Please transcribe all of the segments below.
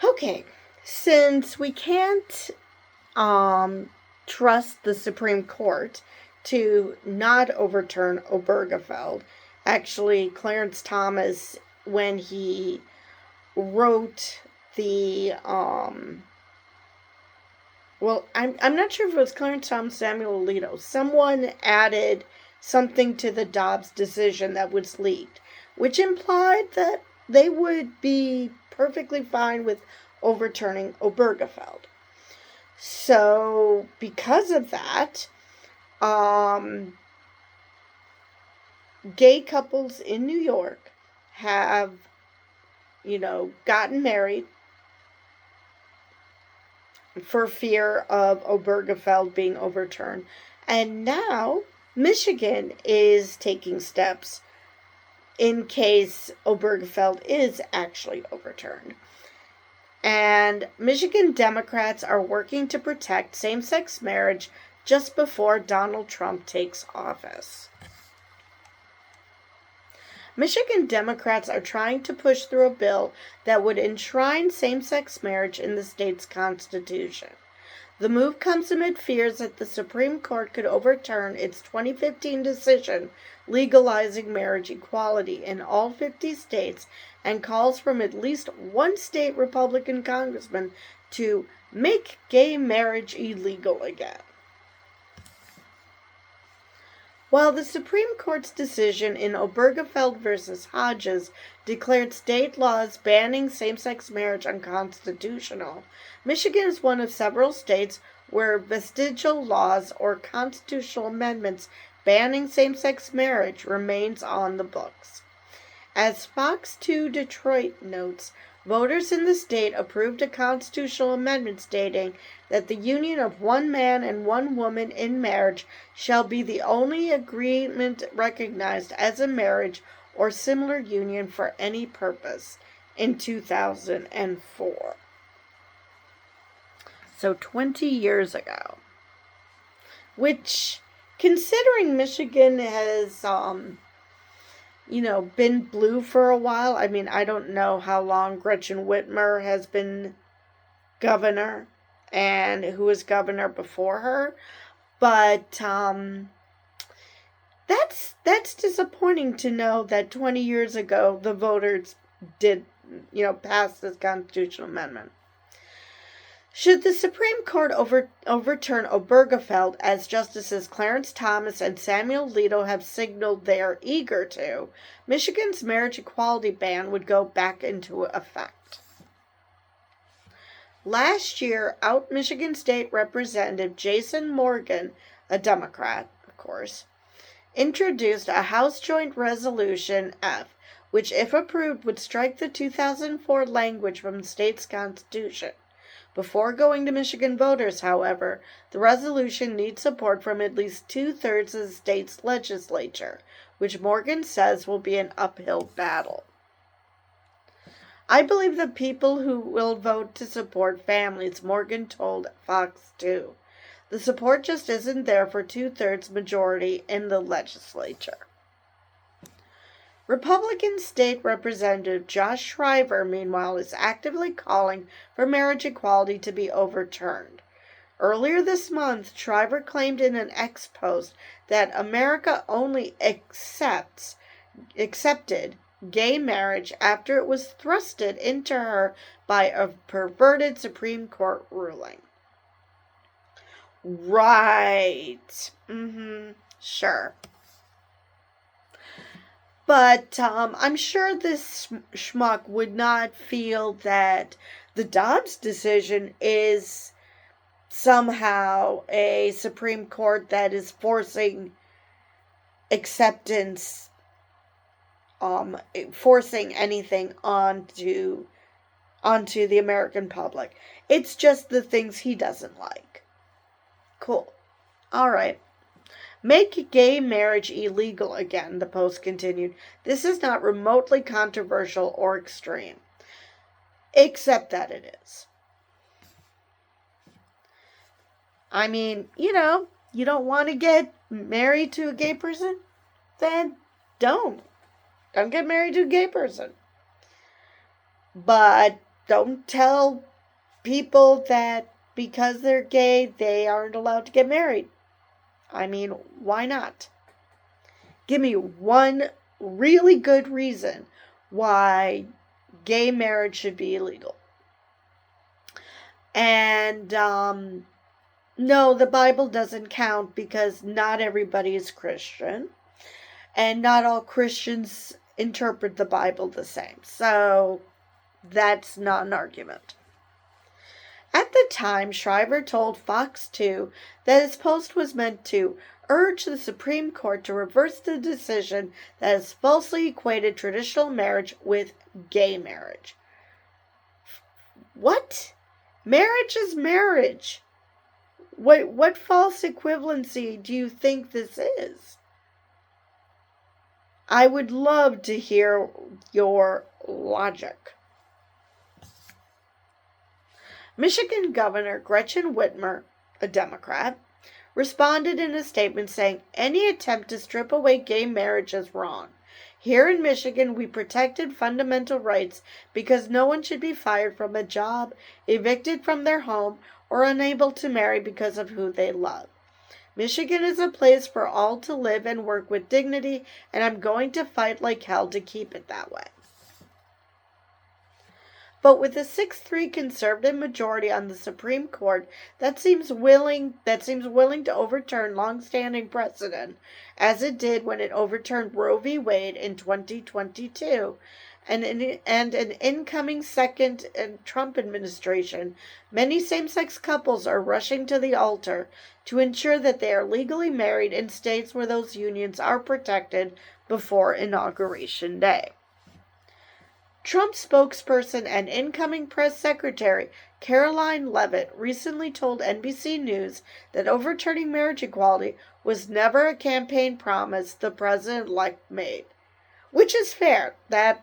Okay, since we can't trust the Supreme Court to not overturn Obergefell, actually, Clarence Thomas, when he wrote the I'm not sure if it was Clarence Thomas, Samuel Alito. Someone added something to the Dobbs decision that was leaked, which implied that they would be perfectly fine with overturning Obergefell. So, because of that, gay couples in New York have, gotten married for fear of Obergefell being overturned. And now Michigan is taking steps in case Obergefell is actually overturned. And Michigan Democrats are working to protect same-sex marriage just before Donald Trump takes office. Michigan Democrats are trying to push through a bill that would enshrine same-sex marriage in the state's constitution. The move comes amid fears that the Supreme Court could overturn its 2015 decision legalizing marriage equality in all 50 states and calls from at least one state Republican congressman to make gay marriage illegal again. While the Supreme Court's decision in Obergefell v. Hodges declared state laws banning same-sex marriage unconstitutional, Michigan is one of several states where vestigial laws or constitutional amendments banning same-sex marriage remains on the books. As Fox 2 Detroit notes, voters in the state approved a constitutional amendment stating that the union of one man and one woman in marriage shall be the only agreement recognized as a marriage or similar union for any purpose in 2004. So 20 years ago. Which, considering Michigan has been blue for a while. I mean, I don't know how long Gretchen Whitmer has been governor and who was governor before her, but that's disappointing to know that 20 years ago the voters did, pass this constitutional amendment. Should the Supreme Court overturn Obergefell, as Justices Clarence Thomas and Samuel Alito have signaled they are eager to, Michigan's marriage equality ban would go back into effect. Last year, out Michigan State Representative Jason Morgan, a Democrat, of course, introduced a House Joint Resolution F, which, if approved, would strike the 2004 language from the state's constitution. Before going to Michigan voters, however, the resolution needs support from at least 2/3 of the state's legislature, which Morgan says will be an uphill battle. I believe the people who will vote to support families, Morgan told Fox 2. The support just isn't there for 2/3 majority in the legislature. Republican State Representative Josh Shriver, meanwhile, is actively calling for marriage equality to be overturned. Earlier this month, Shriver claimed in an X post that America only accepted gay marriage after it was thrusted into her by a perverted Supreme Court ruling. Right. Sure. But I'm sure this schmuck would not feel that the Dobbs decision is somehow a Supreme Court that is forcing acceptance, forcing anything onto the American public. It's just the things he doesn't like. Cool. All right. Make gay marriage illegal again, the Post continued. This is not remotely controversial or extreme. Except that it is. I mean, you don't want to get married to a gay person? Then don't. Don't get married to a gay person. But don't tell people that because they're gay, they aren't allowed to get married. I mean, why not? Give me one really good reason why gay marriage should be illegal. And no, the Bible doesn't count because not everybody is Christian. And not all Christians interpret the Bible the same. So that's not an argument. At the time, Shriver told Fox 2 that his post was meant to urge the Supreme Court to reverse the decision that has falsely equated traditional marriage with gay marriage. What? Marriage is marriage. What false equivalency do you think this is? I would love to hear your logic. Michigan Governor Gretchen Whitmer, a Democrat, responded in a statement saying, "Any attempt to strip away gay marriage is wrong. Here in Michigan, we protected fundamental rights because no one should be fired from a job, evicted from their home, or unable to marry because of who they love. Michigan is a place for all to live and work with dignity, and I'm going to fight like hell to keep it that way." But with a 6-3 conservative majority on the Supreme Court that seems willing to overturn long-standing precedent, as it did when it overturned Roe v. Wade in 2022, and an incoming second Trump administration, many same-sex couples are rushing to the altar to ensure that they are legally married in states where those unions are protected before Inauguration Day. Trump spokesperson and incoming press secretary Caroline Leavitt recently told NBC News that overturning marriage equality was never a campaign promise the president-elect made. Which is fair. That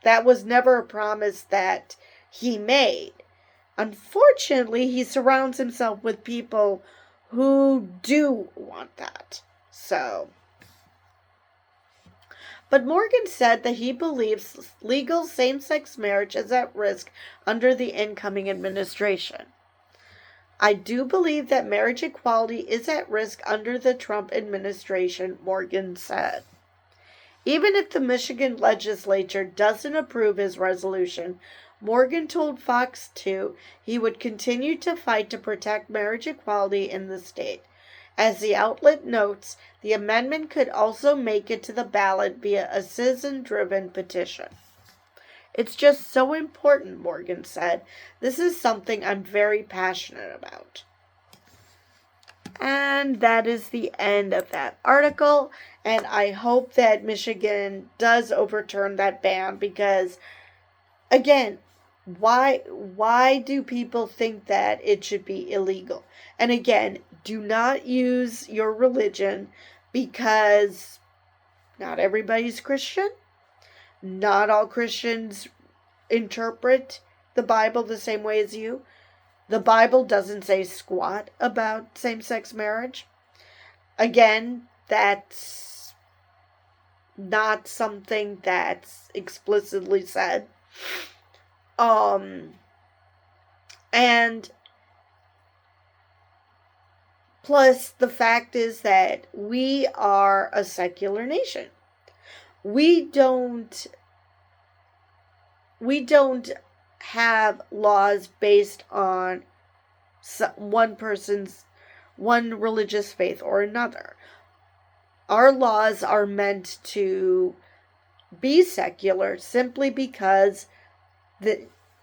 was never a promise that he made. Unfortunately, he surrounds himself with people who do want that. But Morgan said that he believes legal same-sex marriage is at risk under the incoming administration. "I do believe that marriage equality is at risk under the Trump administration," Morgan said. Even if the Michigan legislature doesn't approve his resolution, Morgan told Fox 2 he would continue to fight to protect marriage equality in the state. As the outlet notes, the amendment could also make it to the ballot via a citizen-driven petition. "It's just so important," Morgan said. "This is something I'm very passionate about." And that is the end of that article. And I hope that Michigan does overturn that ban because, again, why do people think that it should be illegal? And again, do not use your religion because not everybody's Christian. Not all Christians interpret the Bible the same way as you. The Bible doesn't say squat about same-sex marriage. Again, that's not something that's explicitly said. And plus the fact is that we are a secular nation. We don't have laws based on one religious faith or another. Our laws are meant to be secular simply because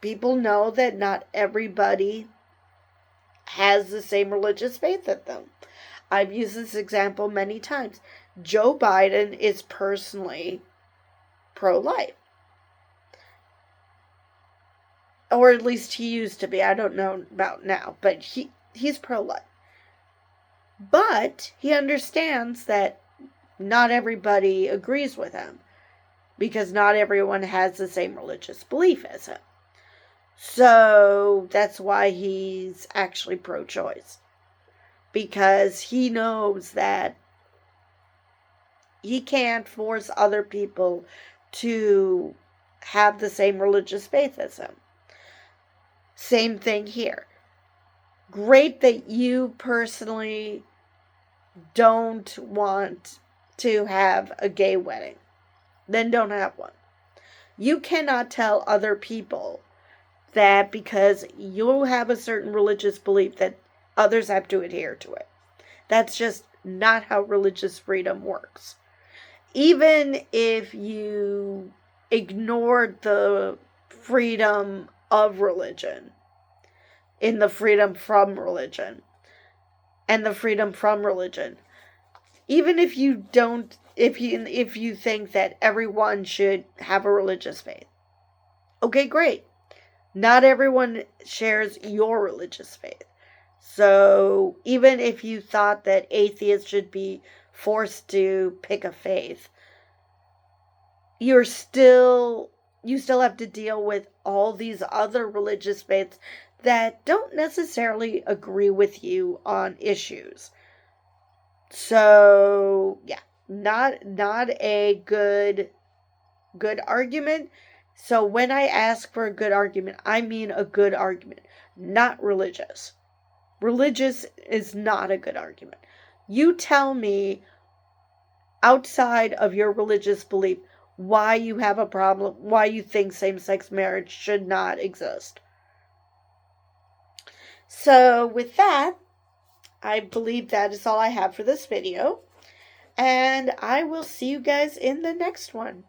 people know that not everybody has the same religious faith as them. I've used this example many times. Joe Biden is personally pro-life. Or at least he used to be. I don't know about now. But he's pro-life. But he understands that not everybody agrees with him. Because not everyone has the same religious belief as him. So that's why he's actually pro-choice. Because he knows that he can't force other people to have the same religious faith as him. Same thing here. Great that you personally don't want to have a gay wedding. Then don't have one. You cannot tell other people that because you have a certain religious belief that others have to adhere to it. That's just not how religious freedom works. Even if you ignored the freedom of religion in the freedom from religion and the freedom from religion, even if you don't, if you think that everyone should have a religious faith, okay, great. Not everyone shares your religious faith. So even if you thought that atheists should be forced to pick a faith, you still have to deal with all these other religious faiths that don't necessarily agree with you on issues. So, yeah, not a good argument. So when I ask for a good argument, I mean a good argument, not religious. Religious is not a good argument. You tell me outside of your religious belief why you have a problem, why you think same-sex marriage should not exist. So with that, I believe that is all I have for this video. And I will see you guys in the next one.